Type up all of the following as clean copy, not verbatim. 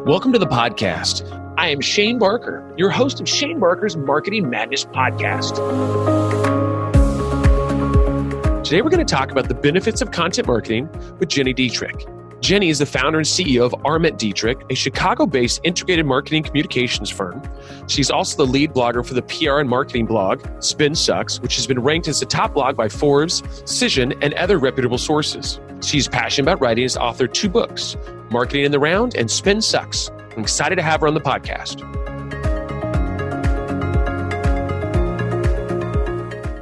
Welcome to the podcast. I am Shane Barker, your host of Shane Barker's Marketing Madness podcast. Today we're going to talk about the benefits of content marketing with Gini Dietrich. Gini is the founder and CEO of Arment Dietrich, a Chicago-based integrated marketing communications firm. She's also the lead blogger for the PR and marketing blog, Spin Sucks, which has been ranked as the top blog by Forbes, Cision, and other reputable sources. She's passionate about writing and has authored 2 books, Marketing in the Round and Spin Sucks. I'm excited to have her on the podcast.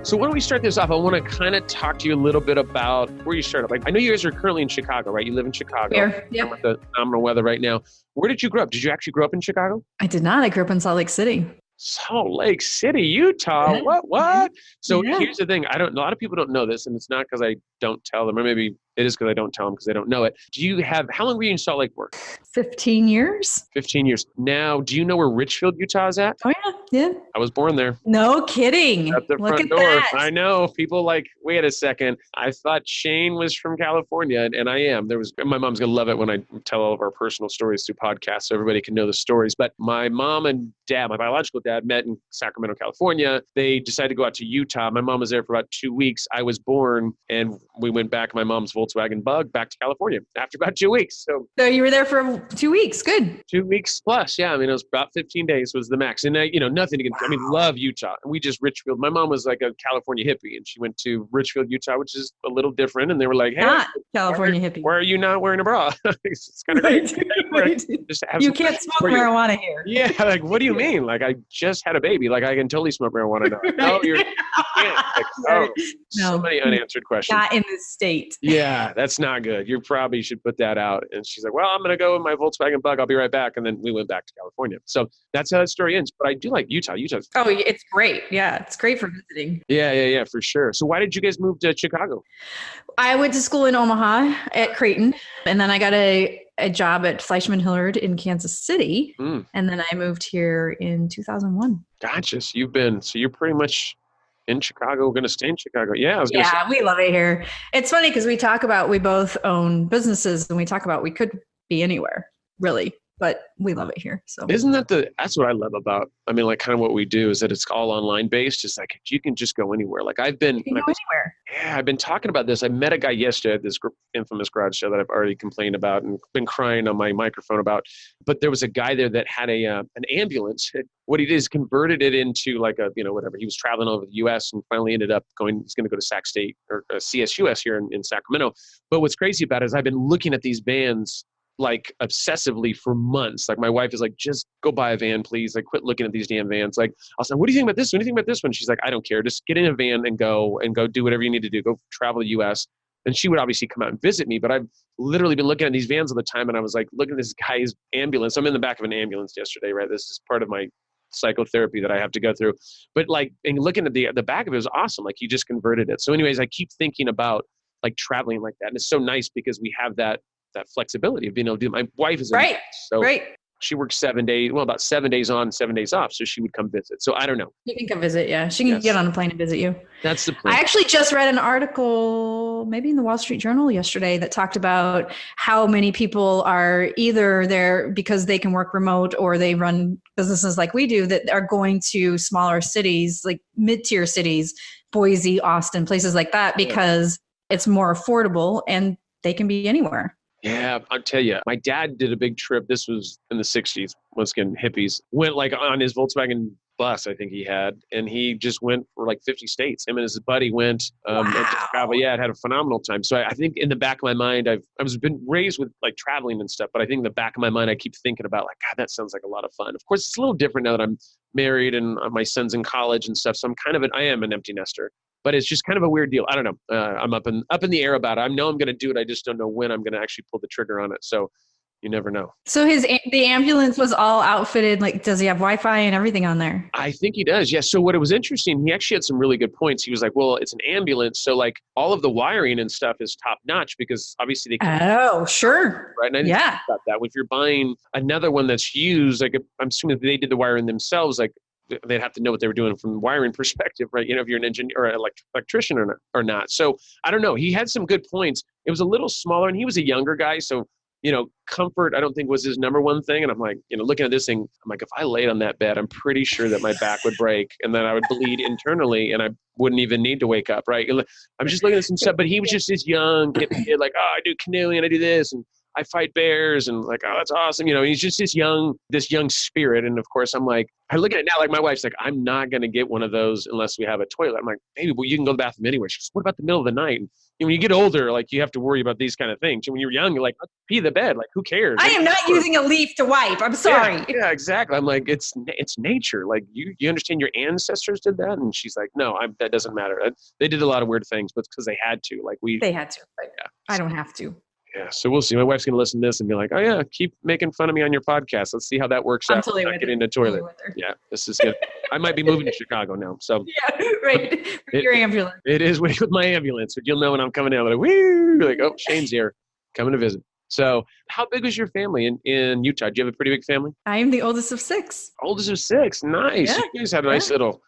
So why don't we start this off? I want to kind of talk to you a little bit about where you started. Like, I know you guys are currently in Chicago, right? You live in Chicago. Here, yep. With the phenomenal weather right now. Where did you grow up? Did you actually grow up in Chicago? I did not. I grew up in Salt Lake City. Salt Lake City, Utah. Yeah. What? So Yeah. Here's the thing. A lot of people don't know this, and it's not because I don't tell them, or maybe it is because I don't tell them because they don't know it. How long were you in Salt Lake for? 15 years. 15 years. Now, do you know where Richfield, Utah is at? Oh, yeah. I was born there. No kidding. At the Look front at door. that. I know. People like, wait a second. I thought Shane was from California, and I am. My mom's going to love it when I tell all of our personal stories through podcasts so everybody can know the stories. But my mom and dad, my biological dad, met in Sacramento, California. They decided to go out to Utah. My mom was there for about 2 weeks. I was born, and we went back in my mom's Volkswagen Bug back to California after about 2 weeks. So you were there for 2 weeks. Good. 2 weeks plus. Yeah. I mean, it was about 15 days was the max. And nothing against, love Utah. And we just Richfield. My mom was like a California hippie, and she went to Richfield, Utah, which is a little different. And they were like, hey, Not California hippie. why are you not wearing a bra? It's kind of Right. great. You can't smoke marijuana here. Yeah. Like, what do you mean? Like, I just had a baby. Like, I can totally smoke marijuana now. No, you can't. Like, so many unanswered questions. Not in this state. Yeah, that's not good. You probably should put that out. And she's like, well, I'm going to go in my Volkswagen Bug. I'll be right back. And then we went back to California. So that's how that story ends. But I do like Utah. Utah's Oh, it's great. Yeah, it's great for visiting. Yeah, for sure. So why did you guys move to Chicago? I went to school in Omaha at Creighton, and then I got a job at Fleischman Hillard in Kansas City. And then I moved here in 2001. Gotcha. So you're pretty much in Chicago, going to stay in Chicago. Yeah. We love it here. It's funny because we both own businesses, and we talk about we could be anywhere, really, but we love it here. So isn't that's what I love about, like kind of what we do is that it's all online based. It's like, you can just go anywhere. Like you can go anywhere. Yeah. I've been talking about this. I met a guy yesterday at this infamous garage show that I've already complained about and been crying on my microphone about, but there was a guy there that had an ambulance. What he did is converted it into like whatever. He was traveling over the US and finally ended up he's going to go to Sac State or CSUS here in Sacramento. But what's crazy about it is I've been looking at these vans like obsessively for months. Like my wife is like, just go buy a van, please. Like quit looking at these damn vans. Like I'll say, what do you think about this one? What do you think about this one? She's like, I don't care. Just get in a van and go do whatever you need to do. Go travel the US. And she would obviously come out and visit me, but I've literally been looking at these vans all the time. And I was like, looking at this guy's ambulance. I'm in the back of an ambulance yesterday, right? This is part of my psychotherapy that I have to go through. But like, and looking at the back of it was awesome. Like he just converted it. So anyways, I keep thinking about like traveling like that. And it's so nice because we have that flexibility of being able to do. My wife is right. So right. She works 7 days, about 7 days on, 7 days off. So she would come visit. So I don't know. You can come visit. Yeah. She can get on a plane and visit you. That's the plan. I actually just read an article, maybe in the Wall Street Journal yesterday, that talked about how many people are either there because they can work remote or they run businesses like we do that are going to smaller cities, like mid-tier cities, Boise, Austin, places like that, because it's more affordable and they can be anywhere. Yeah, I'll tell you, my dad did a big trip. This was in the 60s, once again, hippies. Went like on his Volkswagen bus, I think he had, and he just went for like 50 states. Him and his buddy went and just travel. Yeah, it had a phenomenal time. So I think in the back of my mind, I was been raised with like traveling and stuff, but I think in the back of my mind, I keep thinking about like, God, that sounds like a lot of fun. Of course, it's a little different now that I'm married and my son's in college and stuff. So I am an empty nester. But it's just kind of a weird deal. I don't know. I'm up in the air about it. I know I'm going to do it. I just don't know when I'm going to actually pull the trigger on it. So you never know. So the ambulance was all outfitted. Like, does he have Wi-Fi and everything on there? I think he does. Yeah. So what it was interesting, he actually had some really good points. He was like, well, it's an ambulance. So like all of the wiring and stuff is top notch because obviously they can. Oh, sure. Right. And I didn't think about that. If you're buying another one that's used, like I'm assuming if they did the wiring themselves, like they'd have to know what they were doing from the wiring perspective, right? If you're an engineer or an electrician or not. So I don't know. He had some good points. It was a little smaller and he was a younger guy. So, comfort, I don't think was his number one thing. And I'm like, looking at this thing, I'm like, if I laid on that bed, I'm pretty sure that my back would break and then I would bleed internally and I wouldn't even need to wake up. Right. I'm just looking at some stuff, but he was just this young kid, like, oh, I do canoeing and I do this. And I fight bears and like, oh, that's awesome. He's just this young spirit. And of course I'm like, I look at it now, like my wife's like, I'm not going to get one of those unless we have a toilet. I'm like, baby, well, you can go to the bathroom anywhere. She goes, what about the middle of the night? And when you get older, like you have to worry about these kind of things. And when you're young, you're like, pee the bed. Like, who cares? I am not using a leaf to wipe. I'm sorry. Yeah, exactly. I'm like, it's nature. Like you understand your ancestors did that. And she's like, no, that doesn't matter. They did a lot of weird things, but it's because they had to. They had to. But yeah. I don't have to. Yeah, so we'll see. My wife's going to listen to this and be like, oh, yeah, keep making fun of me on your podcast. Let's see how that works out. Totally not getting in the toilet. Yeah, this is good. I might be moving to Chicago now. So yeah, right. With your ambulance. It is with my ambulance, but you'll know when I'm coming out. Like, woo! Like, oh, Shane's here, coming to visit. So how big was your family in Utah? Do you have a pretty big family? I am the oldest of 6. Oldest of 6. Nice. Yeah. You guys have a nice little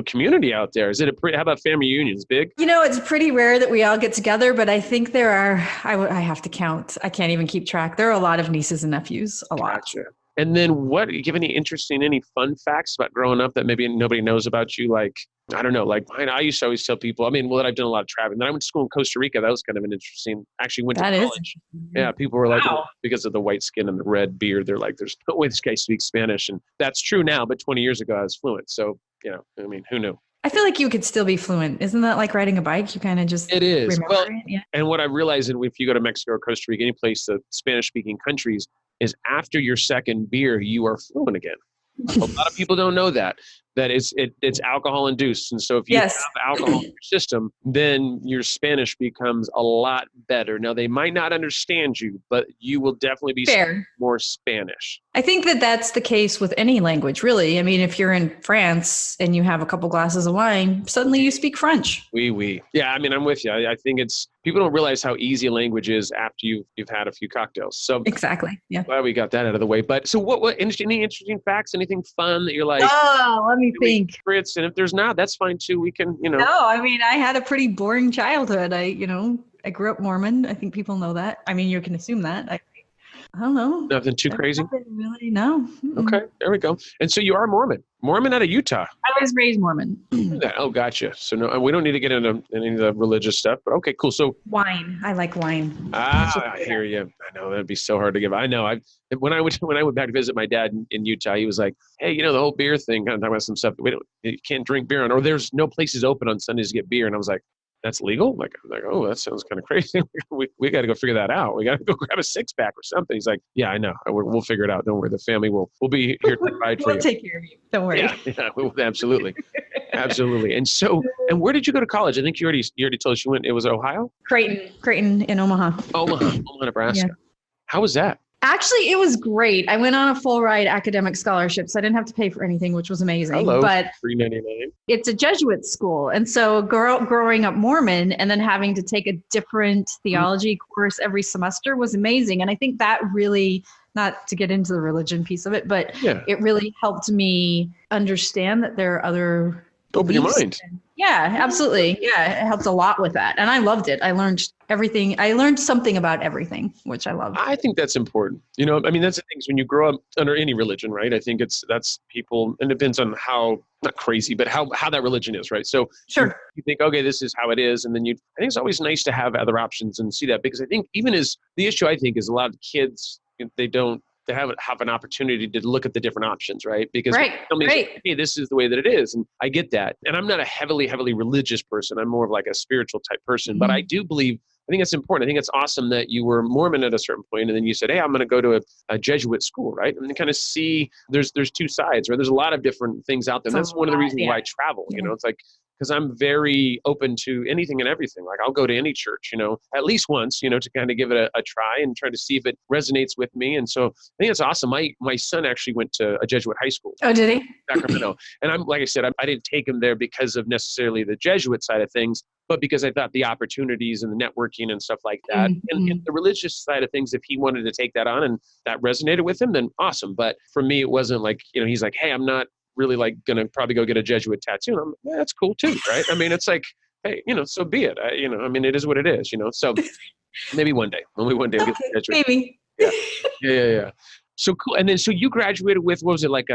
community out there. Is it how about family reunions? Big? It's pretty rare that we all get together, but I think there are, I have to count. I can't even keep track. There are a lot of nieces and nephews, a lot. Gotcha. And then do you have any fun facts about growing up that maybe nobody knows about you? Like, I don't know, like I used to always tell people, that I've done a lot of traveling. Then I went to school in Costa Rica. That was kind of an interesting, actually went to college. Yeah, people were like, wow. Because of the white skin and the red beard, they're like, there's no way this guy speaks Spanish. And that's true now, but 20 years ago I was fluent. So, who knew? I feel like you could still be fluent. Isn't that like riding a bike? You kind of just it is. Remember it? Yeah. And what I realized if you go to Mexico or Costa Rica, any place, the Spanish-speaking countries, is after your second beer, you are fluent again. A lot of people don't know that it's alcohol induced. And so if you have alcohol in your system, then your Spanish becomes a lot better. Now they might not understand you, but you will definitely be more Spanish. I think that that's the case with any language, really. I mean, if you're in France and you have a couple glasses of wine, suddenly you speak French. Oui. Yeah, I'm with you. I think people don't realize how easy a language is after you've had a few cocktails. So exactly. Yeah. Glad we got that out of the way. But so what any interesting facts, anything fun that you're like, let me think. Fritz, and if there's not, that's fine too. We can, No, I had a pretty boring childhood. I grew up Mormon. I think people know that. I mean, you can assume that. I don't know. Nothing too crazy? Really, no. Okay, there we go. And so you are Mormon. Mormon out of Utah. I was raised Mormon. Oh, gotcha. So no, we don't need to get into any of the religious stuff, but okay, cool. So wine. I like wine. I hear you. I know that'd be so hard to give. I know. When I went back to visit my dad in Utah, he was like, "Hey, the whole beer thing." Kind of talking about some stuff. You can't drink beer or there's no places open on Sundays to get beer. And I was like, that's legal? Like, oh, that sounds kind of crazy. we got to go figure that out. We got to go grab a 6-pack or something. He's like, yeah, I know. We'll figure it out. Don't worry. The family will be here to provide for you. We'll take care of you. Don't worry. Yeah, absolutely. Absolutely. And where did you go to college? I think you already told us you went, it was Ohio? Creighton in Omaha. Omaha, Nebraska. Yeah. How was that? Actually, it was great. I went on a full ride academic scholarship, so I didn't have to pay for anything, which was amazing. Hello, but $3.99. It's a Jesuit school. And so growing up Mormon and then having to take a different theology course every semester was amazing. And I think that really, not to get into the religion piece of it, but it really helped me understand that there are other open your mind. Yeah, absolutely. Yeah, it helped a lot with that. And I loved it. I learned everything. I learned something about everything, which I love. I think that's important. That's the things when you grow up under any religion, right? I think that's people, and it depends on how, not crazy, but how that religion is, right? So sure. You think, okay, this is how it is. And then I think it's always nice to have other options and see that, because I think the issue I think is a lot of kids, they have an opportunity to look at the different options, right? Because hey, this is the way that it is. And I get that. And I'm not a heavily religious person. I'm more of like a spiritual type person. But I do believe, I think it's important. I think it's awesome that you were Mormon at a certain point, and then you said, hey, I'm going to go to a Jesuit school, right? And kind of see there's two sides, right? There's a lot of different things out there. And that's one of the reasons why I travel. It's like, because I'm very open to anything and everything. Like I'll go to any church, at least once, to kind of give it a try and try to see if it resonates with me. And so I think it's awesome. My son actually went to a Jesuit high school. Oh, did he? Sacramento. And like I said, I didn't take him there because of necessarily the Jesuit side of things, but because I thought the opportunities and the networking and stuff like that, and the religious side of things, if he wanted to take that on and that resonated with him, then awesome. But for me, it wasn't like, he's like, hey, I'm not really like going to probably go get a Jesuit tattoo. And I'm like, yeah, that's cool too. Right. I mean, it's like, hey, so be it. It is what it is, so maybe one day we'll get the Jesuit. Yeah. Yeah. So cool. And then, so you graduated with, what was it, like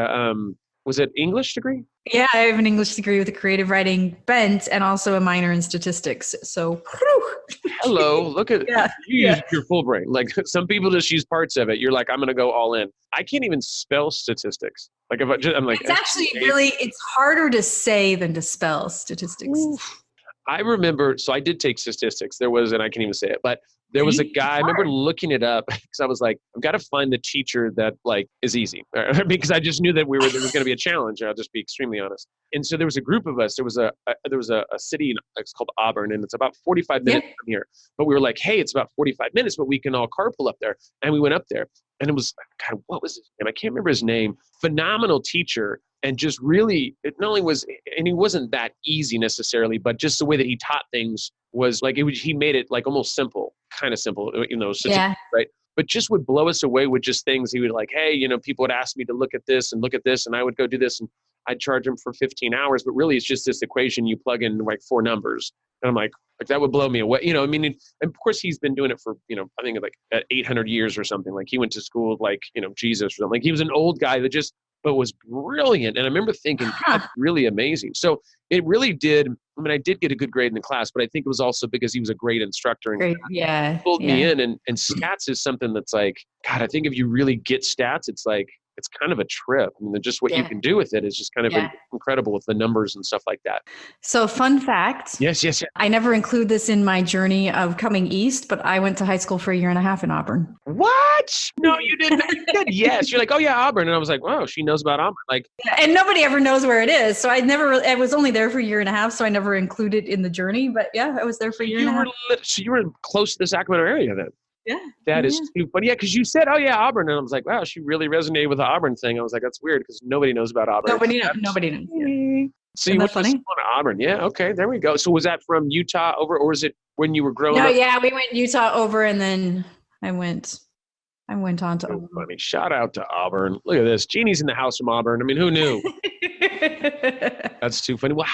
was it English degree? Yeah, I have an English degree with a creative writing bent and also a minor in statistics. So, whew. Hello, look at Yeah, you yeah. use your full brain. Like some people just use parts of it. You're like, I'm going to go all in. I can't even spell statistics. Like if I'm like, It's actually really, it's harder to say than to spell statistics. oof. I remember, so I did take statistics. There was, and I can't even say it, but there was a See? guy, I remember looking it up because I was like, I've got to find the teacher that like is easy because I just knew that there was going to be a challenge. I'll just be extremely honest. And so there was a group of us. There was a city, it's called Auburn, and it's about 45 minutes from here. But we were like, hey, it's about 45 minutes, but we can all carpool up there. And we went up there, and it was kind of, what was his name? I can't remember his name. Phenomenal teacher. And just really, it not only was, and he wasn't that easy necessarily, but just the way that he taught things was like, he made it like almost simple, kind of simple, right? But just would blow us away with just things. He would like, hey, people would ask me to look at this, and I would go do this, and I'd charge him for 15 hours, but really it's just this equation you plug in like 4 numbers. And I'm like that would blow me away. I mean, and of course he's been doing it for, I think like at 800 years or something. Like he went to school like, Jesus or something. Like he was an old guy that just, but was brilliant. And I remember thinking, God, really amazing. So it really did. I mean, I did get a good grade in the class, but I think it was also because he was a great instructor and pulled me in. And stats is something that's like, God, I think if you really get stats, it's like, it's kind of a trip. I mean, just what you can do with it is just kind of incredible with the numbers and stuff like that. So fun fact. Yes. I never include this in my journey of coming east, but I went to high school for 1.5 years in Auburn. What? No, you didn't. You said yes. You're like, oh yeah, Auburn. And I was like, wow, she knows about Auburn. Like, and nobody ever knows where it is. So I was only there for 1.5 years. So I never included in the journey, but yeah, I was there for 1.5 years. So you were close to the Sacramento area then. Yeah. That is too funny. Yeah, because you said, oh yeah, Auburn. And I was like, wow, she really resonated with the Auburn thing. I was like, that's weird because nobody knows about Auburn. Nobody knows. Yeah. So you went to Auburn. Yeah, okay, there we go. So was that from Utah over, or was it when you were growing up? Yeah, we went Utah over, and then I went on to Auburn. Funny. Shout out to Auburn. Look at this. Jeannie's in the house from Auburn. I mean, who knew? That's too funny. Well,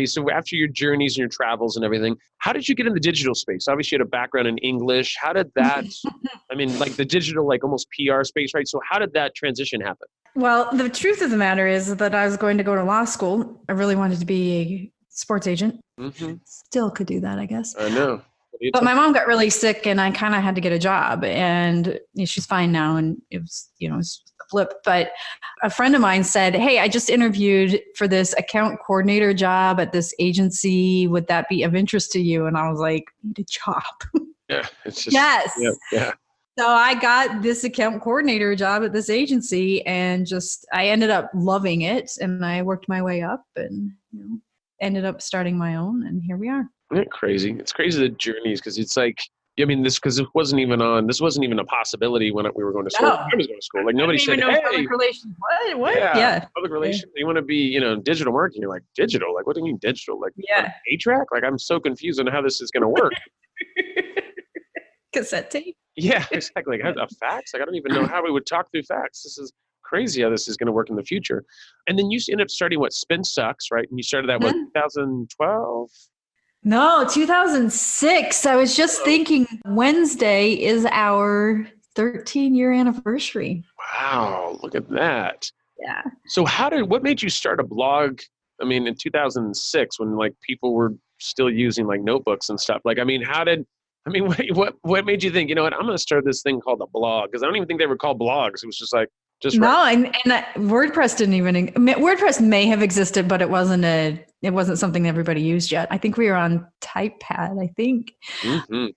so after your journeys and your travels and everything, how did you get in the digital space? Obviously, you had a background in English. How did that, I mean, like the digital, like almost PR space, right? So how did that transition happen? Well, the truth of the matter is that I was going to go to law school. I really wanted to be a sports agent. Mm-hmm. Still could do that, I guess. I know. But my mom got really sick and I kind of had to get a job, and she's fine now. And it was, it's a flip. But a friend of mine said, hey, I just interviewed for this account coordinator job at this agency. Would that be of interest to you? And I was like, I need a job. Yeah. It's just, yes. Yeah. So I got this account coordinator job at this agency, and I ended up loving it, and I worked my way up and, ended up starting my own, and here we are. Isn't it crazy? It's crazy the journeys, because it's like, because it wasn't even a possibility when we were going to school. No. I was going to school. Like nobody said, hey, public relations. What? Yeah. Public relations. You want to be, digital marketing. You're like, digital? Like, what do you mean digital? Like, A-track? Like, I'm so confused on how this is going to work. Cassette tape? Yeah, exactly. Like, a fax? Like, I don't even know how we would talk through fax. This is crazy how this is going to work in the future. And then you ended up starting Spin Sucks, right? And you started that, 2012? No, 2006. I was just thinking Wednesday is our 13-year anniversary. Wow, look at that. Yeah. So what made you start a blog? I mean, in 2006 when like people were still using like notebooks and stuff. Like, I mean, what made you think, I'm going to start this thing called a blog? Because I don't even think they were called blogs. It was just like, WordPress didn't even. WordPress may have existed, but it wasn't something everybody used yet. I think we were on TypePad. I think,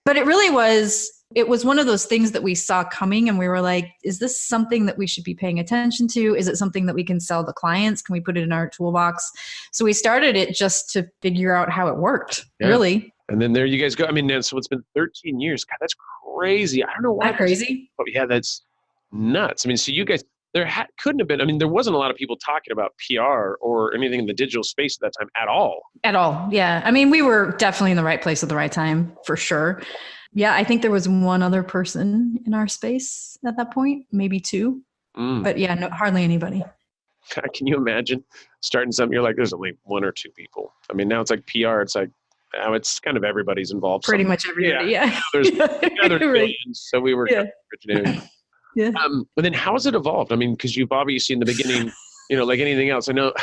but it really was. It was one of those things that we saw coming, and we were like, "Is this something that we should be paying attention to? Is it something that we can sell to clients? Can we put it in our toolbox?" So we started it just to figure out how it worked. Yeah. Really. And then there you guys go. I mean, so it's been 13 years. God, that's crazy. I don't know why. That crazy? Oh, yeah, that's nuts. I mean, so you guys. Couldn't have been. I mean, there wasn't a lot of people talking about PR or anything in the digital space at that time at all. At all, yeah. I mean, we were definitely in the right place at the right time, for sure. Yeah, I think there was one other person in our space at that point, maybe 2. But yeah, no, hardly anybody. Can you imagine starting something? You're like, there's only 1 or 2 people. I mean, now it's like PR. It's like Now it's kind of everybody's involved. Pretty much everybody. Yeah. There's Right. billions, so we were kind of originating. Yeah. But then how has it evolved? I mean, because you've obviously in the beginning, like anything else. I know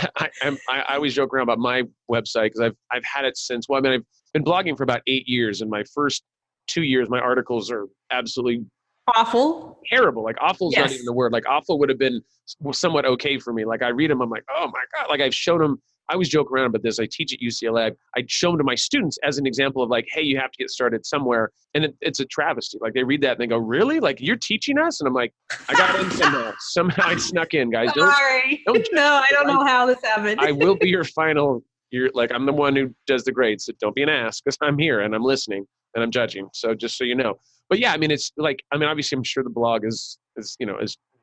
I always joke around about my website because I've had it since. Well, I mean, I've been blogging for about 8 years, and my first 2 years, my articles are absolutely Awful. terrible. Like awful is not Yes. even the word. Like awful would have been somewhat okay for me. Like I read them, I'm like, oh my God. Like I've shown them. I always joke around about this. I teach at UCLA. I'd show them to my students as an example of like, hey, you have to get started somewhere. And it's a travesty. Like they read that and they go, really? Like you're teaching us? And I'm like, I got in somehow. Somehow I snuck in, guys. Sorry. No, I don't know how this happened. I will be your final. You're like, I'm the one who does the grades. So don't be an ass because I'm here and I'm listening and I'm judging. So just so you know. But yeah, I mean, it's like, I mean, obviously I'm sure the blog is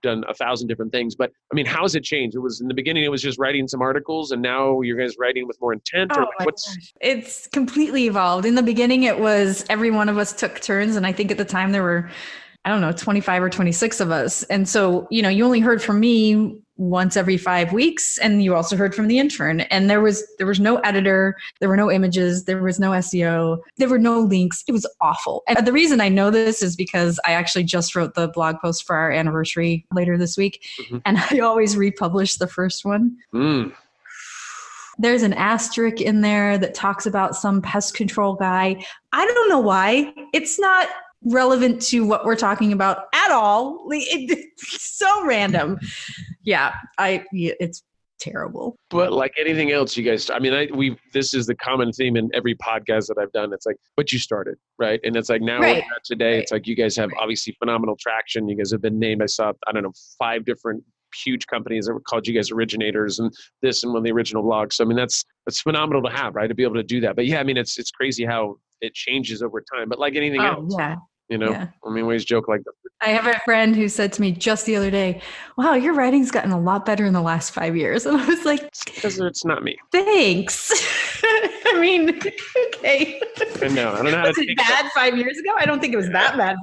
done 1,000 different things, but I mean, how has it changed? It was in the beginning, it was just writing some articles and now you guys writing with more intent or like what's... It's completely evolved. In the beginning, it was every one of us took turns. And I think at the time there were, 25 or 26 of us. And so, you only heard from me once every 5 weeks. And you also heard from the intern. And there was no editor. There were no images. There was no SEO. There were no links. It was awful. And the reason I know this is because I actually just wrote the blog post for our anniversary later this week. Mm-hmm. And I always republish the first one. There's an asterisk in there that talks about some pest control guy. I don't know why. It's not relevant to what we're talking about at all. It's so random. Yeah, it's terrible. But like anything else, you guys, I mean, this is the common theme in every podcast that I've done. It's like, but you started, right? And it's like now right. Today, it's like you guys have obviously phenomenal traction. You guys have been named, I saw, 5 different huge companies that were called you guys originators and this and one of the original blogs. So I mean, that's phenomenal to have, right? To be able to do that. But yeah, I mean, it's crazy how it changes over time. But like anything else. Yeah. I mean, we always joke like that. I have a friend who said to me just the other day, wow, your writing's gotten a lot better in the last 5 years. And I was like, because it's not me. Thanks. I mean, okay. I know. I don't know how was it bad 5 years ago? I don't think it was that bad.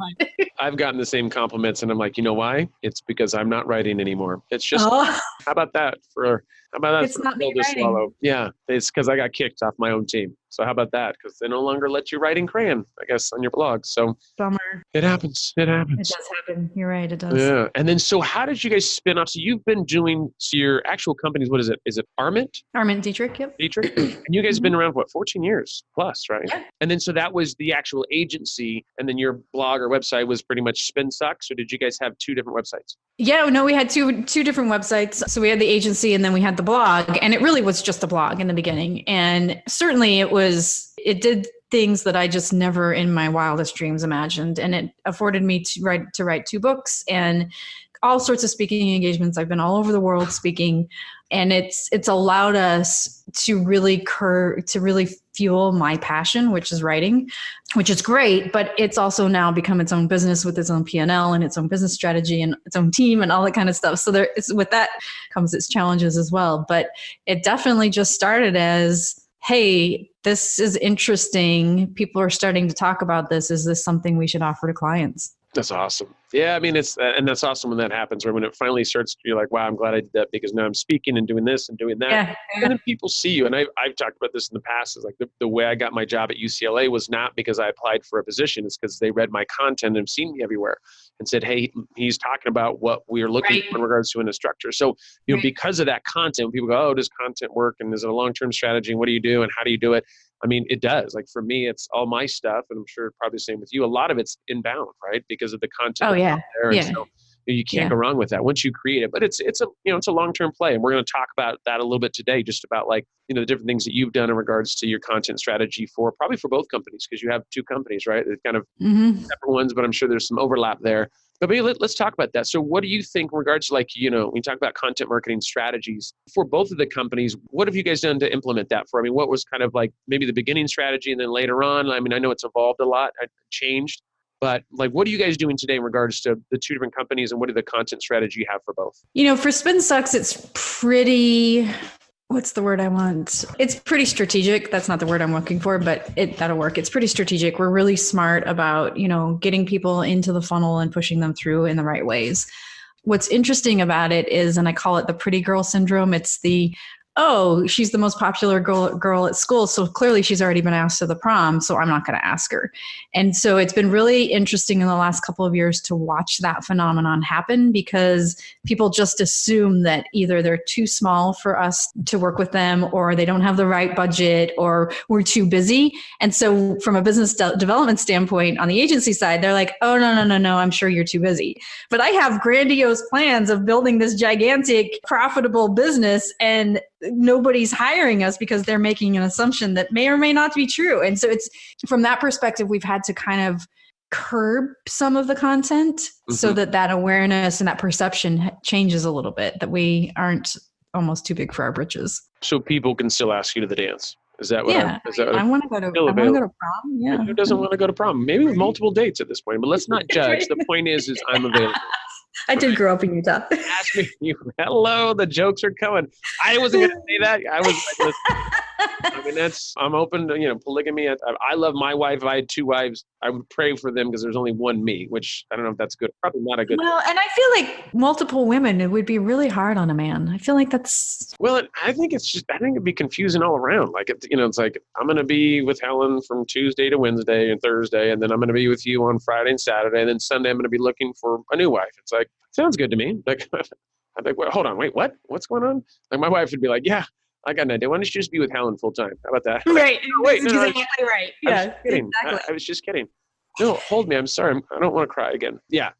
I've gotten the same compliments and I'm like, you know why? It's because I'm not writing anymore. It's just, how about that for it's not me writing. Swallow? Yeah. It's because I got kicked off my own team. So how about that? Because they no longer let you write in crayon, I guess, on your blog. So bummer. It happens. It happens. It does happen. You're right. It does. Yeah. And then, so how did you guys spin off? So you've been doing your actual companies. What is it? Is it Arment? Arment Dietrich. Yep. Dietrich. And you guys have been around for 14 years plus, right? Yeah. And then, so that was the actual agency. And then your blog or website was pretty much Spin Sucks, or did you guys have 2 different websites? Yeah, no, we had two different websites. So we had the agency and then we had the blog, and it really was just a blog in the beginning. And certainly it did things that I just never in my wildest dreams imagined. And it afforded me to write 2 books and all sorts of speaking engagements. I've been all over the world speaking, and it's allowed us to really fuel my passion, which is writing, which is great, but it's also now become its own business with its own P&L and its own business strategy and its own team and all that kind of stuff. So with that comes its challenges as well. But it definitely just started as, hey, this is interesting. People are starting to talk about this. Is this something we should offer to clients? That's awesome. Yeah, I mean, and that's awesome when that happens, or when it finally starts, you're like, wow, I'm glad I did that because now I'm speaking and doing this and doing that. Yeah. And then people see you. And I've talked about this in the past, is like the way I got my job at UCLA was not because I applied for a position. It's because they read my content and have seen me everywhere and said, hey, he's talking about what we are looking for in regards to an instructor. So, because of that content, people go, oh, does content work? And is it a long-term strategy? And what do you do? And how do you do it? I mean, it does. Like for me, it's all my stuff, and I'm sure probably the same with you. A lot of it's inbound, right? Because of the content. Oh yeah, there. Yeah. And so you can't go wrong with that once you create it. But it's a long-term play, and we're going to talk about that a little bit today, just about like the different things that you've done in regards to your content strategy for both companies, because you have 2 companies, right? They're kind of separate ones, but I'm sure there's some overlap there. But maybe let's talk about that. So what do you think in regards to when you talk about content marketing strategies for both of the companies, what have you guys done to implement that for? I mean, what was kind of like maybe the beginning strategy and then later on? I mean, I know it's evolved a lot, changed, but like, what are you guys doing today in regards to the 2 different companies, and what are the content strategy you have for both? For Spin Sucks, it's pretty... What's the word I want? It's pretty strategic. That's not the word I'm looking for, but that'll work. It's pretty strategic. We're really smart about, getting people into the funnel and pushing them through in the right ways. What's interesting about it is, and I call it the pretty girl syndrome, it's the, oh, she's the most popular girl at school. So clearly she's already been asked to the prom. So I'm not going to ask her. And so it's been really interesting in the last couple of years to watch that phenomenon happen, because people just assume that either they're too small for us to work with them, or they don't have the right budget, or we're too busy. And so from a business development standpoint on the agency side, they're like, oh, no, I'm sure you're too busy. But I have grandiose plans of building this gigantic profitable business, and nobody's hiring us because they're making an assumption that may or may not be true. And so it's from that perspective, we've had to kind of curb some of the content so that awareness and that perception changes a little bit, that we aren't almost too big for our britches. So people can still ask you to the dance. Is that what? Yeah, I want to go to prom. Yeah. Who doesn't want to go to prom? Maybe with multiple dates at this point, but let's not judge. The point is I'm available. I did grow up in Utah. Ask me, hello, the jokes are coming. I wasn't going to say that. I was like, listen, I mean, I'm open to, polygamy. I love my wife. If I had two wives, I would pray for them because there's only one me, which I don't know if that's good. Probably not a good. Well, and I feel like multiple women, it would be really hard on a man. I feel like that's. Well, I think it'd be confusing all around. Like, it's like, I'm going to be with Helen from Tuesday to Wednesday and Thursday, and then I'm going to be with you on Friday and Saturday, and then Sunday I'm going to be looking for a new wife. It's like, sounds good to me. Like, I'm like, well, hold on, wait, what? What's going on? Like, my wife would be like, yeah, I got an idea. Why don't you just be with Helen full time? How about that? Right. No, wait, no, exactly right. Yeah, exactly. I was just kidding. No, hold me. I'm sorry. I don't want to cry again. Yeah,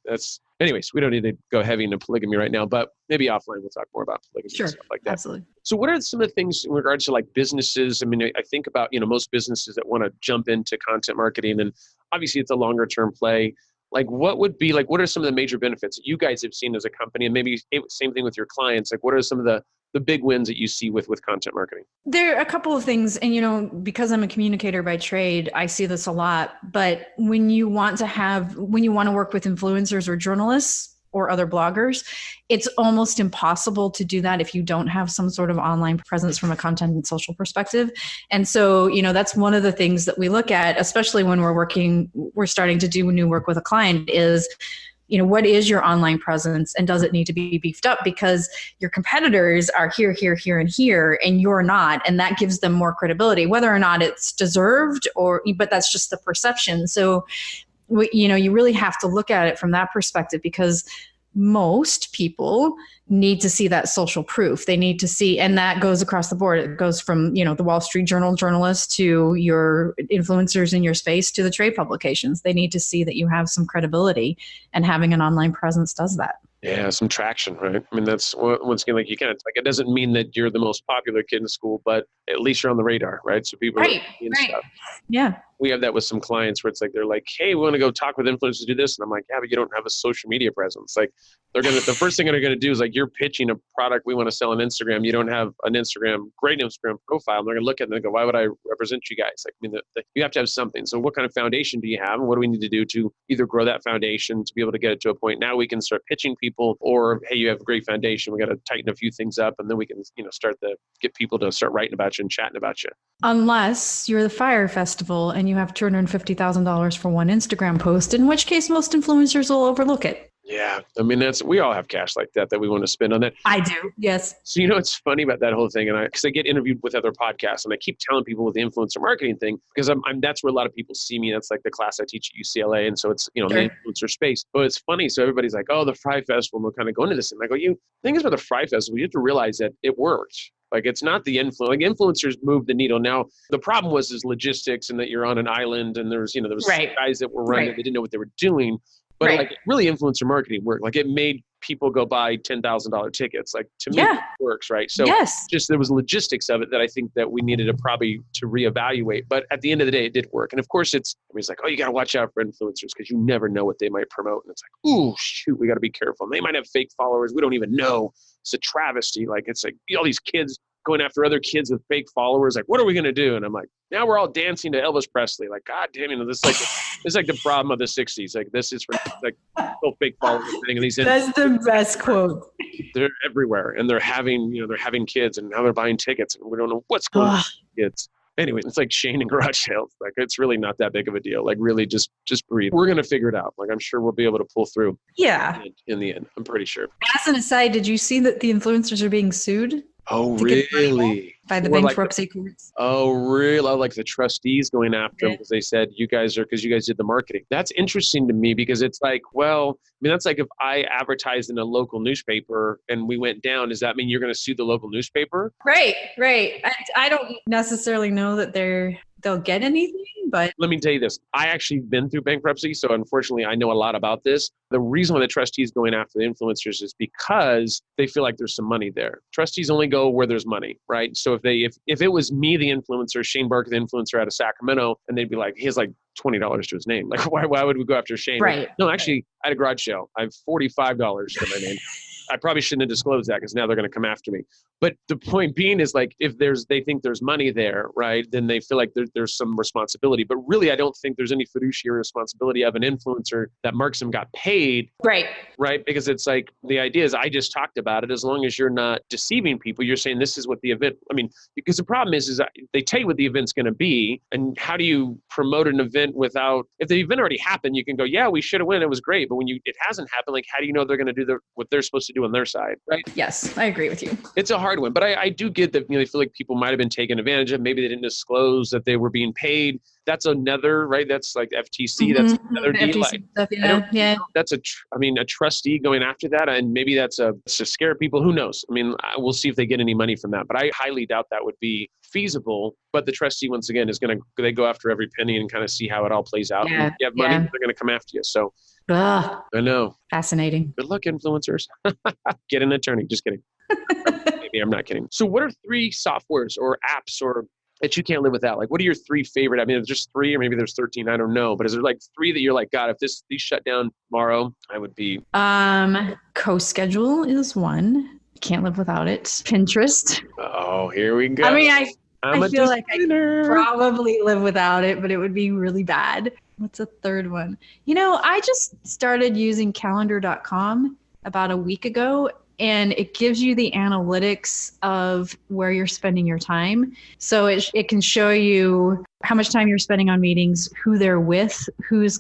anyways, we don't need to go heavy into polygamy right now, but maybe offline we'll talk more about polygamy and stuff like that. Absolutely. So what are some of the things in regards to like businesses? I mean, I think about, most businesses that want to jump into content marketing, and obviously it's a longer term play. Like what are some of the major benefits that you guys have seen as a company, and maybe same thing with your clients? Like what are some of the big wins that you see with content marketing? There are a couple of things. And, because I'm a communicator by trade, I see this a lot. But when you want to work with influencers or journalists or other bloggers, it's almost impossible to do that if you don't have some sort of online presence from a content and social perspective. And so, that's one of the things that we look at, especially when we're starting to do new work with a client, is what is your online presence, and does it need to be beefed up? Because your competitors are here, and here, and you're not. And that gives them more credibility, whether or not it's deserved, but that's just the perception. So, you really have to look at it from that perspective, because most people need to see that social proof. They need to see, and that goes across the board. It goes from, the Wall Street Journal journalists to your influencers in your space to the trade publications. They need to see that you have some credibility, and having an online presence does that. Yeah, some traction, right? I mean, that's once again, like it doesn't mean that you're the most popular kid in school, but at least you're on the radar, right? So people right. Stuff. Yeah. We have that with some clients where it's like, they're like, hey, we want to go talk with influencers, do this. And I'm like, yeah, but you don't have a social media presence. Like the first thing they're going to do is like, you're pitching a product we want to sell on Instagram. You don't have an great Instagram profile. And they're going to look at it and go, why would I represent you guys? Like, I mean, you have to have something. So what kind of foundation do you have? And what do we need to do to either grow that foundation to be able to get it to a point now we can start pitching people, or, hey, you have a great foundation. We got to tighten a few things up, and then we can, start to get people to start writing about you and chatting about you. Unless you're the Fire Festival and you have $250,000 for one Instagram post, in which case most influencers will overlook it. Yeah. I mean, we all have cash like that we want to spend on that. I do. Yes. So, it's funny about that whole thing. And because I get interviewed with other podcasts, and I keep telling people with the influencer marketing thing, because that's where a lot of people see me. That's like the class I teach at UCLA. And so it's, Sure. the influencer space. But it's funny. So everybody's like, oh, the Fry Festival, and we'll kind of go into this. And I go, the thing is about the Fry Festival, you have to realize that it worked. Like, it's not the influencers move the needle. Now, the problem is logistics, and that you're on an island, and there was right. guys that were running, right. They didn't know what they were doing. But right. like, really, influencer marketing worked. Like, it made people go buy $10,000 tickets. Like, to me, it works, right? So yes. Just there was logistics of it that I think that we needed to reevaluate. But at the end of the day, it did work. And of course, it's like, oh, you got to watch out for influencers, because you never know what they might promote. And it's like, ooh, shoot, we got to be careful. And they might have fake followers. We don't even know. It's a travesty. Like, it's like all these kids going after other kids with fake followers. Like, what are we going to do? And I'm like, now we're all dancing to Elvis Presley. Like, God damn, this is like the problem of the 60s. Like, this is like fake followers thing. And that's the best quote. They're everywhere, and they're having kids, and now they're buying tickets, and we don't know what's going on with kids. Anyway, it's like Shane and garage sales. Like, it's really not that big of a deal. Like, really just breathe. We're going to figure it out. Like, I'm sure we'll be able to pull through. Yeah. In the end, I'm pretty sure. As an aside, did you see that the influencers are being sued? Oh, to get the money back really? by the Or like, bankruptcy courts. oh, really? Like the trustees going after them Yeah. because they said because you guys did the marketing. That's interesting to me because it's like, well, I mean, that's like if I advertised in a local newspaper and we went down, does that mean you're going to sue the local newspaper? Right, right. I don't necessarily know that they'll get anything, but Let me tell you this. I actually been through bankruptcy, so unfortunately I know a lot about this. The reason why the trustees going after the influencers is because they feel like there's some money there. Trustees only go where there's money, right? So if it was me, the influencer, Shane Barker, the influencer out of Sacramento, and they'd be like, he has like $20 to his name. Like, why would we go after Shane? right. No, actually, I had a garage sale. I have $45 to my name. I probably shouldn't have disclosed that because now they're going to come after me. But the point being is like, if they think there's money there, right, then they feel like there's some responsibility. But really, I don't think there's any fiduciary responsibility of an influencer that marks them got paid. Right. Right. Because it's like, the idea is I just talked about it. As long as you're not deceiving people, you're saying this is what the event, I mean, because the problem is they tell you what the event's going to be. And how do you promote an event without, if the event already happened, you can go, yeah, we should have won. It was great. But when it hasn't happened, like, how do you know they're going to do what they're supposed to do on their side? Right. Yes, I agree with you. It's a hard one, but I do get that, they feel like people might have been taken advantage of. Maybe they didn't disclose that they were being paid. That's another, right? That's like FTC. That's another deal. FTC stuff, yeah. That's a trustee going after that. And maybe that's to scare people. Who knows? I mean, we'll see if they get any money from that, but I highly doubt that would be feasible. But the trustee, once again, they go after every penny and kind of see how it all plays out. Yeah, And if you have money, they're going to come after you. So Ugh, I know. fascinating. Good luck, influencers. Get an attorney. Just kidding. Maybe I'm not kidding. So what are 3 softwares or apps that you can't live without? Like, what are your 3 favorite? I mean, there's just 3 or maybe there's 13. I don't know. But is there like 3 that you're like, God, if these shut down tomorrow, I would be. CoSchedule is one. Can't live without it. Pinterest. Oh, here we go. I mean, I feel like I designer. could probably live without it, but it would be really bad. What's a third one? I just started using calendar.com about a week ago, and it gives you the analytics of where you're spending your time. So it can show you how much time you're spending on meetings, who they're with, who's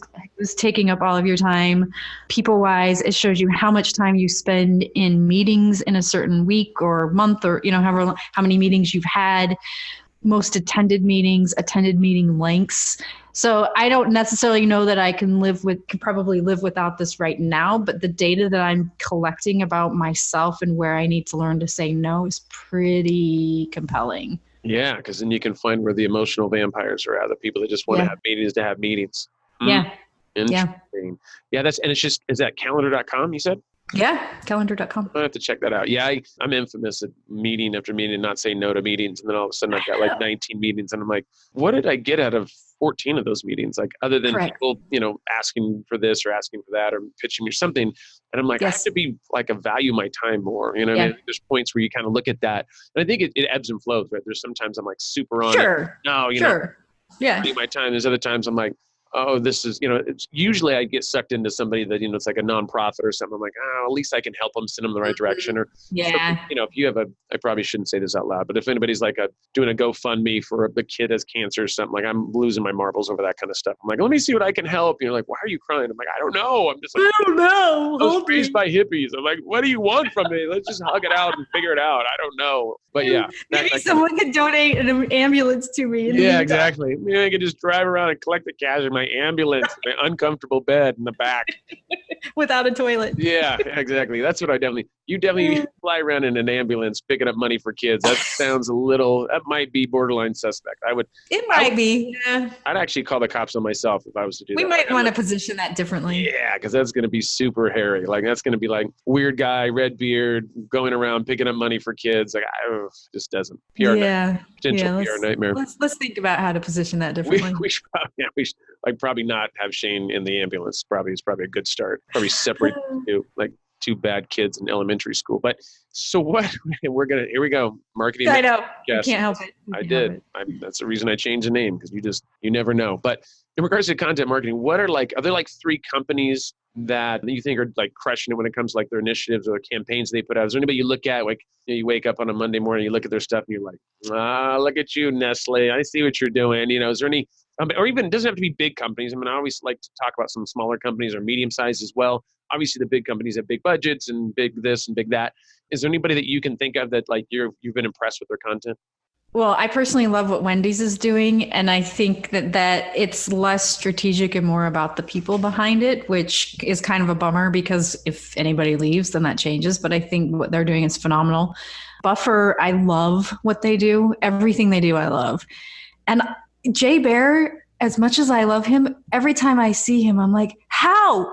taking up all of your time. People-wise, it shows you how much time you spend in meetings in a certain week or month, or how many meetings you've had, most attended meetings, attended meeting lengths. So I don't necessarily know that I can probably live without this right now, but the data that I'm collecting about myself and where I need to learn to say no is pretty compelling. Yeah, because then you can find where the emotional vampires are at, the people that just want to have meetings to have meetings. Yeah. Interesting. Yeah, is that calendar.com, you said? Yeah, calendar.com. I have to check that out. Yeah, I'm infamous at meeting after meeting, not saying no to meetings. And then all of a sudden I've got like 19 meetings and I'm like, what did I get out of 14 of those meetings? Like, other than people, asking for this or asking for that or pitching me something. And I'm like, I have to be like, value my time more. I mean, there's points where you kind of look at that. And I think it ebbs and flows, right? There's sometimes I'm like super on it. No, Yeah. My time. There's other times I'm like, oh, this is, it's usually I get sucked into somebody that, it's like a nonprofit or something. I'm like, at least I can help them, send them the right direction. Or, if you have I probably shouldn't say this out loud, but if anybody's like doing a GoFundMe for the kid has cancer or something, like I'm losing my marbles over that kind of stuff. I'm like, let me see what I can help. You're like, why are you crying? I'm like, I don't know. I'm just like, I don't know. I was raised by hippies. I'm like, what do you want from me? Let's just hug it out and figure it out. I don't know. But yeah. Maybe someone could donate an ambulance to me. Yeah, exactly. Maybe I could just drive around and collect the cash in my ambulance, my uncomfortable bed in the back. Without a toilet. Yeah, exactly. That's what you definitely fly around in an ambulance picking up money for kids. That sounds that might be borderline suspect. It might be. Yeah. I'd actually call the cops on myself if I was to do that. We might want to position that differently. Yeah, because that's going to be super hairy. Like, that's going to be like weird guy, red beard, going around picking up money for kids. Like, just doesn't. PR nightmare. Let's think about how to position that differently. We should probably not have Shane in the ambulance. It's probably a good start. Probably separate two bad kids in elementary school. But so what? Here we go. Marketing. I know. Yes. You can't help it. I did. That's the reason I changed the name, because you never know. But in regards to content marketing, are there like 3 companies that you think are like crushing it when it comes to like their initiatives or the campaigns they put out? Is there anybody you look at, like you wake up on a Monday morning, you look at their stuff and you're like, look at you, Nestle. I see what you're doing. Is there any, or even it doesn't have to be big companies. I mean, I always like to talk about some smaller companies or medium sized as well. Obviously, the big companies have big budgets and big this and big that. Is there anybody that you can think of that like you've been impressed with their content? Well, I personally love what Wendy's is doing. And I think that it's less strategic and more about the people behind it, which is kind of a bummer because if anybody leaves, then that changes. But I think what they're doing is phenomenal. Buffer, I love what they do. Everything they do, I love. And Jay Bear, as much as I love him, every time I see him, I'm like, how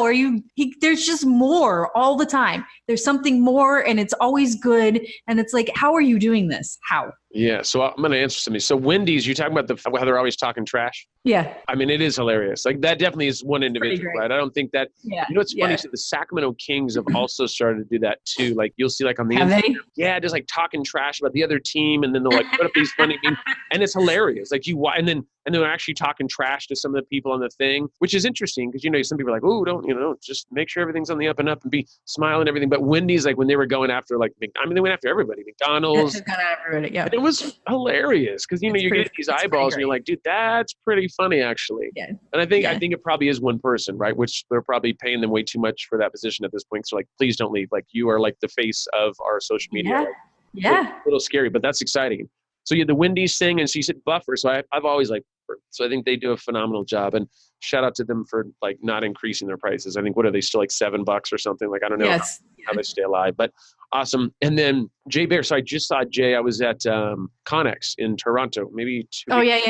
are you? There's just more all the time. There's something more and it's always good. And it's like, how are you doing this? How? Yeah. So I'm going to answer something. So Wendy's, you're talking about how they're always talking trash. Yeah. I mean, it is hilarious. Like that definitely is one individual, right? I don't think that, what's funny is that the Sacramento Kings have also started to do that too. Like you'll see like on the Instagram, just like talking trash about the other team. And then they'll like put up these funny memes and it's hilarious. Like and then they're actually talking trash to some of the people on the thing, which is interesting because, some people are like, oh, don't, just make sure everything's on the up and up and be smiling and everything. But Wendy's, like when they were going after they went after everybody, McDonald's. Yeah. And it was hilarious because, you get these eyeballs and you're like, dude, that's pretty funny actually. Yeah. And I think it probably is one person, right? Which they're probably paying them way too much for that position at this point. So like, please don't leave. Like you are like the face of our social media. Yeah. A little scary, but that's exciting. So you had the Wendy's thing and so you said Buffer. So I've always liked Buffer. So I think they do a phenomenal job and shout out to them for like not increasing their prices. I think, what are they still like $7 or something? Like, I don't know how they stay alive, but awesome. And then Jay Bear. So I just saw Jay. I was at Connex in Toronto, maybe 2 weeks.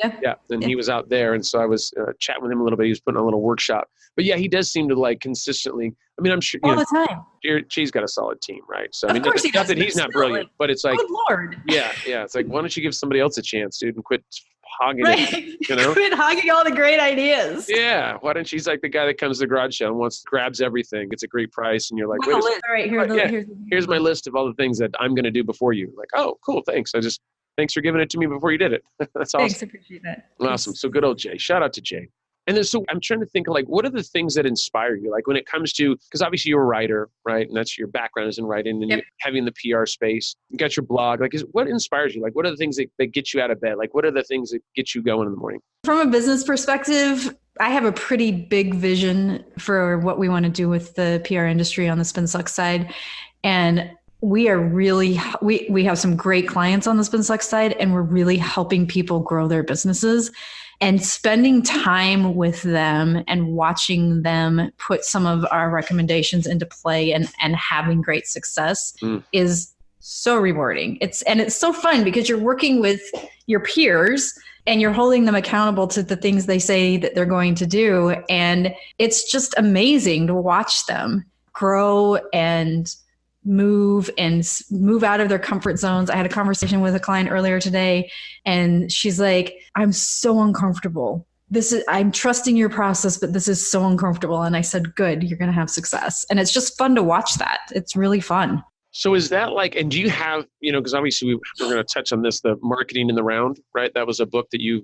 Yeah. And he was out there. And so I was chatting with him a little bit. He was putting on a little workshop, but yeah, he does seem to like consistently. I mean, I'm sure all the time. Jay's got a solid team, right? So I mean, of course he does, not that he's not brilliant, but it's like, good Lord. Yeah. It's like, why don't you give somebody else a chance, dude, and quit hogging it, Quit hogging all the great ideas. Yeah. Why don't she's like the guy that comes to the garage sale and grabs everything, gets a great price, and you're like, all right, here's my list of all the things that I'm going to do before you. Like, oh, cool, thanks. Thanks for giving it to me before you did it. That's awesome. Thanks, appreciate that. Awesome. So good old Jay. Shout out to Jay. And then, so I'm trying to think of like, what are the things that inspire you? Like when it comes to, because obviously you're a writer, right? And that's your background is in writing and you're heavy in the PR space. You got your blog. Like, what inspires you? Like, what are the things that get you out of bed? Like, what are the things that get you going in the morning? From a business perspective, I have a pretty big vision for what we want to do with the PR industry on the SpinSuck side. And we are really, we have some great clients on the SpinSuck side, and we're really helping people grow their businesses. And spending time with them and watching them put some of our recommendations into play and having great success is so rewarding. It's so fun because you're working with your peers and you're holding them accountable to the things they say that they're going to do. And it's just amazing to watch them grow and move out of their comfort zones. I had a conversation with a client earlier today and she's like, I'm so uncomfortable. I'm trusting your process, but this is so uncomfortable. And I said, good, you're going to have success. And it's just fun to watch that. It's really fun. So is that like, and do you have, because obviously we're going to touch on this, the Marketing in the Round, right? That was a book that you've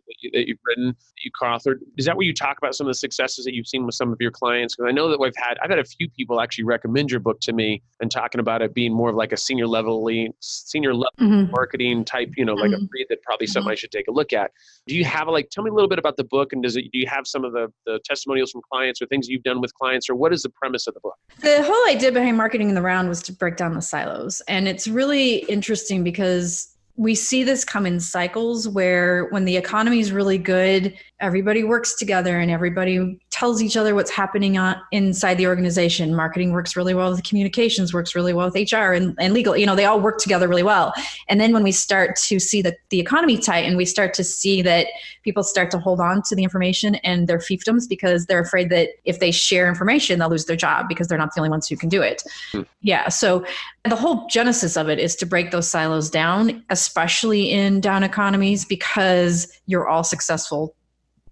written, that you co-authored. Is that where you talk about some of the successes that you've seen with some of your clients? Because I know that I've had a few people actually recommend your book to me and talking about it being more of like a senior level marketing type, like a read that probably something I should take a look at. Do you have tell me a little bit about the book and do you have some of the testimonials from clients or things you've done with clients, or what is the premise of the book? The whole idea behind Marketing in the Round was to break down the silos. And it's really interesting because we see this come in cycles where when the economy is really good, everybody works together and everybody tells each other what's happening inside the organization. Marketing works really well with communications, works really well with HR and legal. They all work together really well. And then when we start to see the economy tighten, we start to see that people start to hold on to the information and their fiefdoms because they're afraid that if they share information, they'll lose their job because they're not the only ones who can do it. Yeah. So the whole genesis of it is to break those silos down, especially in down economies, because you're all successful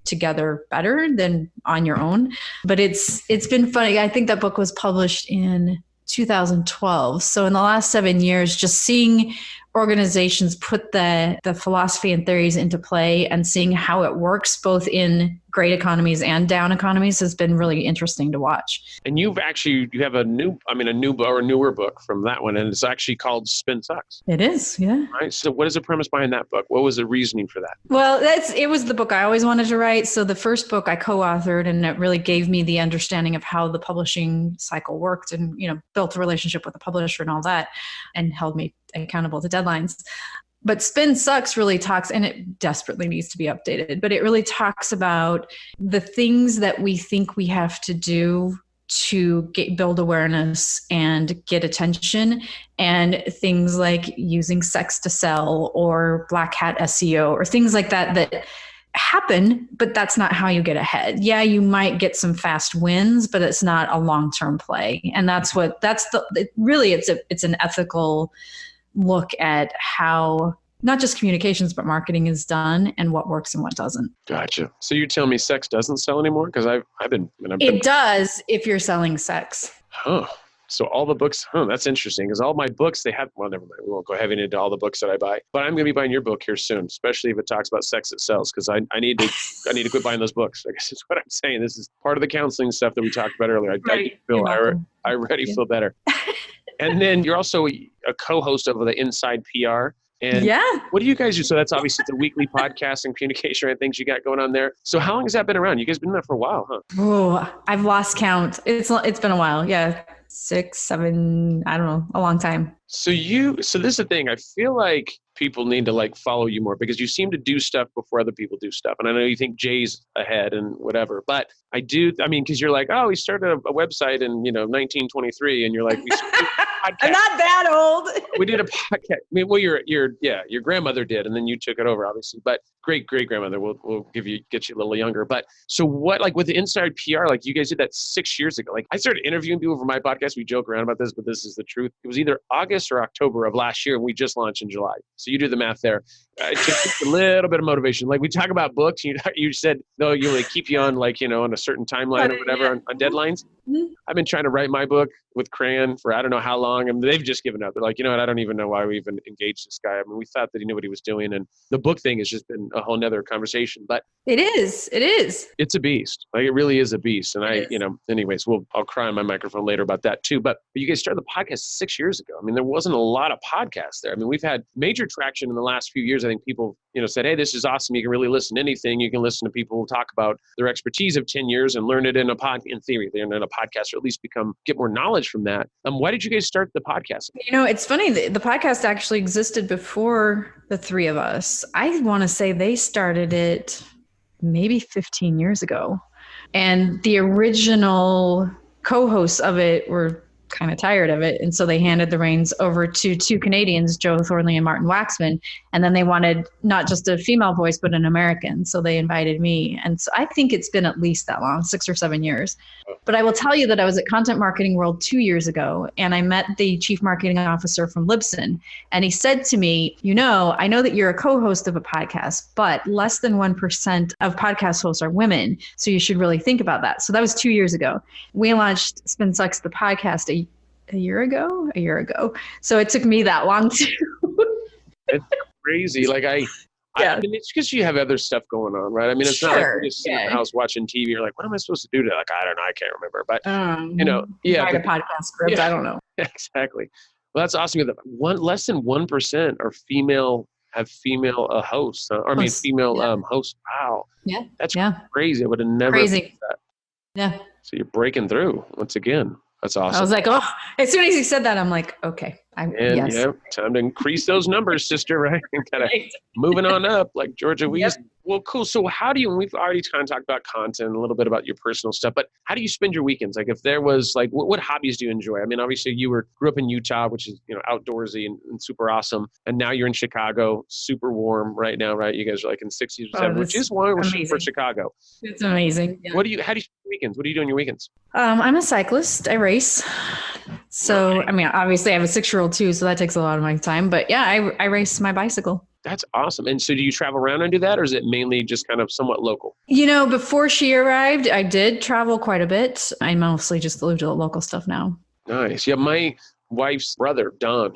together better than on your own. But it's been funny. I think that book was published in 2012. So in the last 7 years, just seeing organizations put the philosophy and theories into play and seeing how it works both in great economies and down economies has been really interesting to watch. And you have a new book or a newer book from that one, and it's actually called Spin Sucks. It is, yeah. Right. So what is the premise behind that book? What was the reasoning for that? Well, it was the book I always wanted to write. So the first book I co-authored, and it really gave me the understanding of how the publishing cycle worked, and built a relationship with the publisher and all that, and held me accountable to deadlines. But Spin Sucks really talks, and it desperately needs to be updated, but it really talks about the things that we think we have to do to build awareness and get attention, and things like using sex to sell or black hat SEO or things like that happen, but that's not how you get ahead. Yeah, you might get some fast wins, but it's not a long-term play. And it's an ethical look at how not just communications, but marketing is done and what works and what doesn't. Gotcha. So you're telling me sex doesn't sell anymore? Because It does if you're selling sex. Huh. So all the books, that's interesting. Because all my books, never mind. We won't go heavy into all the books that I buy. But I'm going to be buying your book here soon, especially if it talks about sex that sells. Because I need to quit buying those books. I guess is what I'm saying. This is part of the counseling stuff that we talked about earlier. I already feel better. And then you're also a co-host of the Inside PR. And what do you guys do? So that's obviously the weekly podcast and communication and things you got going on there. So how long has that been around? You guys been there for a while, huh? Oh, I've lost count. It's been a while. Yeah. 6, 7, I don't know, a long time. So this is the thing. I feel like people need to follow you more because you seem to do stuff before other people do stuff. And I know you think Jay's ahead and whatever, but because you're like, oh, we started a website in 1923, and you're like, we started a podcast. I'm not that old. We did a podcast. Your grandmother did, and then you took it over, obviously. But great grandmother, we'll get you a little younger. But so what? With the Inside PR, you guys did that 6 years ago. I started interviewing people for my podcast. We joke around about this, but this is the truth. It was either August or October of last year, and we just launched in July. So you do the math there. Just a little bit of motivation. We talk about books. You said no, you keep you on on a certain timeline or whatever on deadlines. Mm-hmm. I've been trying to write my book with Crayon for I don't know how long, and they've just given up. They're like, what? I don't even know why we even engaged this guy. I mean, we thought that he knew what he was doing, and the book thing has just been a whole nother conversation. But it is. It's a beast. It really is a beast. And anyways, I'll cry on my microphone later about that too. But you guys started the podcast 6 years ago. I mean, there wasn't a lot of podcasts there. I mean, we've had major traction in the last few years. I think people, said, hey, this is awesome. You can really listen to anything. You can listen to people who talk about their expertise of 10 years and learn it in theory, they're in a podcast, or at least get more knowledge from that. Why did you guys start the podcast? It's funny. The podcast actually existed before the three of us. I want to say they started it maybe 15 years ago. And the original co-hosts of it were kind of tired of it. And so they handed the reins over to two Canadians, Joe Thornley and Martin Waxman. And then they wanted not just a female voice, but an American. So they invited me. And so I think it's been at least that long, 6 or 7 years. But I will tell you that I was at Content Marketing World 2 years ago, and I met the chief marketing officer from Libsyn. And he said to me, I know that you're a co-host of a podcast, but less than 1% of podcast hosts are women. So you should really think about that. So that was 2 years ago. We launched Spin Sucks, the podcast, a year ago. So it took me that long too. It's crazy. I mean, it's because you have other stuff going on, right? I mean, it's not like you're just sitting in the house watching TV. You're like, what am I supposed to do today? I don't know. I can't remember. But, write a podcast script. I don't know. Exactly. Well, that's awesome. Less than 1% are female hosts. Female hosts. Wow. Yeah. That's crazy. I would have never thought that. Yeah. So you're breaking through once again. That's awesome. I was like, as soon as he said that, I'm like, okay. Yes. Yeah, time to increase those numbers, sister, right? Kind of moving on up like Georgia Wees. Yep. Well, cool. So how do you, and we've already kind of talked about content, a little bit about your personal stuff, but how do you spend your weekends? If there was what hobbies do you enjoy? I mean, obviously you grew up in Utah, which is, outdoorsy and super awesome. And now you're in Chicago, super warm right now, right? You guys are in 60s or 70s, which is warm for Chicago. It's amazing. Yeah. How do you spend your weekends? What do you do on your weekends? I'm a cyclist. I race. So, right. I mean, obviously I have a 6-year-old too, so that takes a lot of my time, but yeah, I race my bicycle. That's awesome. And so do you travel around and do that, or is it mainly just kind of somewhat local? Before she arrived, I did travel quite a bit. I mostly just do local stuff now. Nice. Yeah. My wife's brother, Don.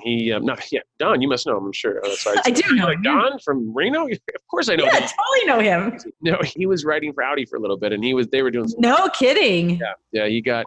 Don, you must know him, I'm sure. Oh, that's right. I do know like him. Don from Reno? Of course I know Yeah, I him. totally know him. No, he was writing for Audi for a little bit, and they were doing some, No kidding. yeah, he got,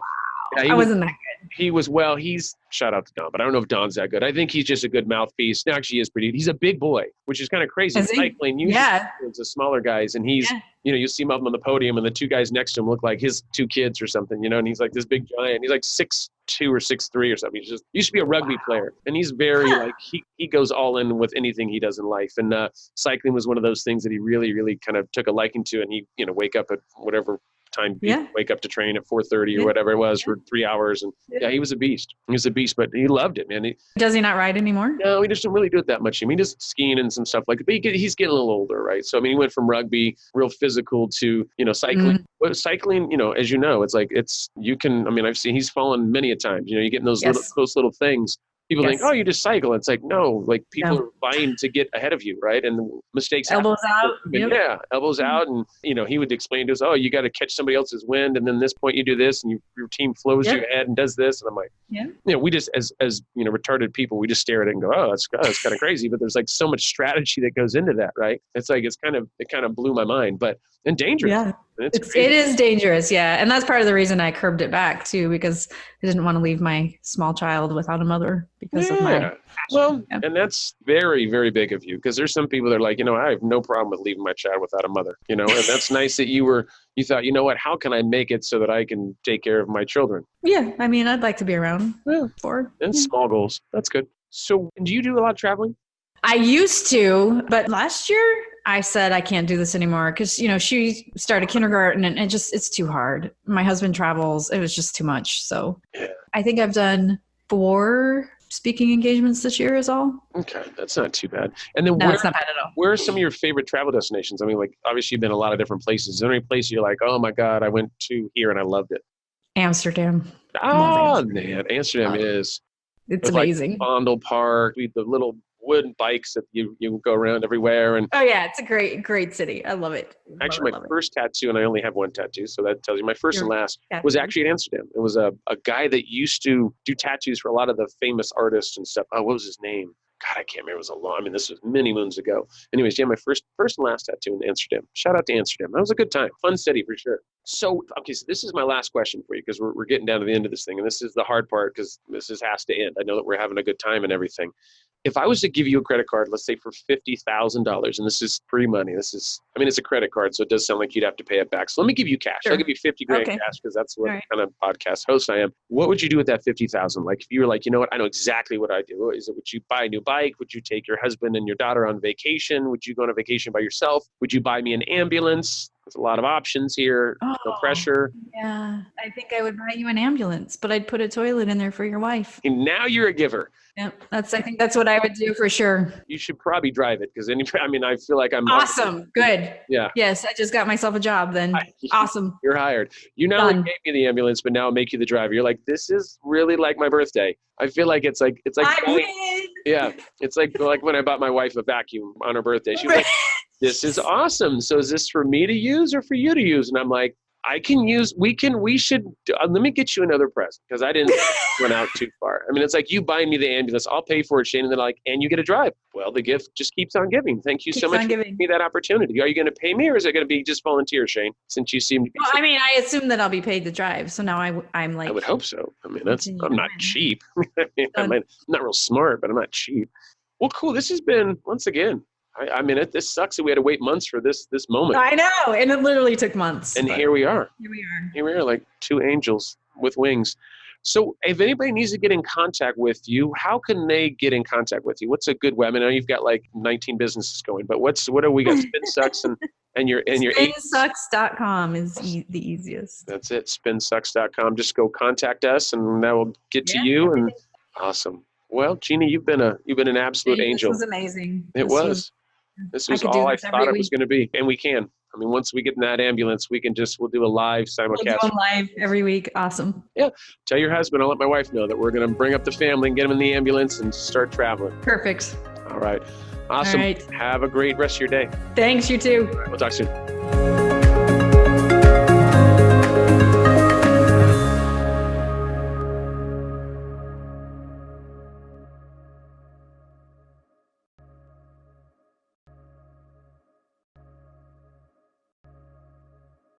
yeah, I wasn't that good. he was, well, he's, shout out to Don, but I don't know if Don's that good. I think he's just a good mouthpiece. No, actually, he is he's a big boy, which is kind of crazy. Is he? Cycling, usually Yeah. it's the smaller guys, and he's, you see him up on the podium, and the two guys next to him look like his two kids or something, and he's like this big giant. He's like 6'2" or 6'3" or something. He's just used to be a rugby player, and he's very like he goes all in with anything he does in life. And cycling was one of those things that he really, really kind of took a liking to, and he wake up at whatever time, wake up to train at 4:30 or whatever it was for 3 hours, and he was a beast. He was a beast, but he loved it, man. Does he not ride anymore? No, he just didn't really do it that much. I mean, just skiing and some stuff like that. But he's getting a little older, right? So I mean, he went from rugby, real physical, to cycling. But cycling, as you know, you can. I mean, I've seen he's fallen many a times. You get in those little things. People think, oh, you just cycle. It's like, no, like people are vying to get ahead of you, right? And the mistakes elbows out. Yeah, elbows out. And, he would explain to us, oh, you got to catch somebody else's wind. And then this point you do this, and your team flows you ahead and does this. And I'm like, we just, as retarded people, we just stare at it and go, oh, that's kind of crazy. But there's like so much strategy that goes into that, right? It's like, it kind of blew my mind, and dangerous. Yeah. It is dangerous. Yeah. And that's part of the reason I curbed it back too, because I didn't want to leave my small child without a mother because of my passion. Well, and that's very, very big of you, because there's some people that are like, I have no problem with leaving my child without a mother, and that's nice that you thought, what, how can I make it so that I can take care of my children? Yeah. I mean, I'd like to be around for. And small goals. That's good. So do you do a lot of traveling? I used to, but last year I said I can't do this anymore because, she started kindergarten and it's too hard. My husband travels. It was just too much. So I think I've done 4 speaking engagements this year is all. Okay. That's not too bad. And then it's not bad at all. Where are some of your favorite travel destinations? I mean, like, obviously you've been a lot of different places. Is there any place you're like, oh my God, I went to here and I loved it? Amsterdam. Oh, man. Amsterdam is. It's amazing. Like Fondel Park, the little wooden bikes that you go around everywhere. And it's a great city. I love it. Actually, my first tattoo, and I only have one tattoo, so that tells you my first and last was actually in Amsterdam. It was a guy that used to do tattoos for a lot of the famous artists and stuff. Oh, what was his name? God, I can't remember. It was this was many moons ago. Anyways, my first and last tattoo in Amsterdam. Shout out to Amsterdam. That was a good time. Fun city for sure. So this is my last question for you, because we're getting down to the end of this thing. And this is the hard part, because has to end. I know that we're having a good time and everything. If I was to give you a credit card, let's say for $50,000, and this is free money, it's a credit card, so it does sound like you'd have to pay it back. So let me give you cash. Sure. I'll give you $50,000 cash, because that's what kind of podcast host I am. What would you do with that $50,000? Like, if you were like, you know what, I know exactly what I do. Would you buy a new bike? Would you take your husband and your daughter on vacation? Would you go on a vacation by yourself? Would you buy me an ambulance? There's a lot of options here. No pressure. Yeah. I think I would buy you an ambulance, but I'd put a toilet in there for your wife. And now you're a giver. Yeah. I think that's what I would do for sure. You should probably drive it, because I feel like I'm awesome. Good. Yeah. Yes. I just got myself a job then. Awesome. You're hired. You not only gave me the ambulance, but now I'll make you the driver. You're like, this is really like my birthday. I feel like it's like I win. Yeah. It's like when I bought my wife a vacuum on her birthday. She was like, this is awesome. So is this for me to use or for you to use? And I'm like, I can use, we should, let me get you another present, because I didn't went out too far. I mean, it's like, you buy me the ambulance, I'll pay for it, Shane. And they're like, and you get a drive. Well, the gift just keeps on giving. Thank you so much for giving me that opportunity. Are you going to pay me, or is it going to be just volunteer, Shane? Since you seem to be. Well, I mean, I assume that I'll be paid to drive. So now I'm like. I would hope so. I mean, I'm not cheap. I'm not real smart, but I'm not cheap. Well, cool. This has been, once again, I mean, this sucks that we had to wait months for this moment. I know. And it literally took months. And here we are. Here we are, like 2 angels with wings. So if anybody needs to get in contact with you, how can they get in contact with you? What's a good web? I know you've got like 19 businesses going, but what do we got? Spin Sucks and your SpinSucks.com is the easiest. That's it. SpinSucks.com. Just go contact us, and that will get to you. And awesome. Well, Gini, you've been an absolute angel. This was amazing. This was all I thought it was going to be. And we can. I mean, once we get in that ambulance, we'll do a live simulcast. We'll do them live every week. Awesome. Yeah. Tell your husband, I'll let my wife know that we're going to bring up the family and get them in the ambulance and start traveling. Perfect. All right. Awesome. All right. Have a great rest of your day. Thanks, you too. All right, we'll talk soon.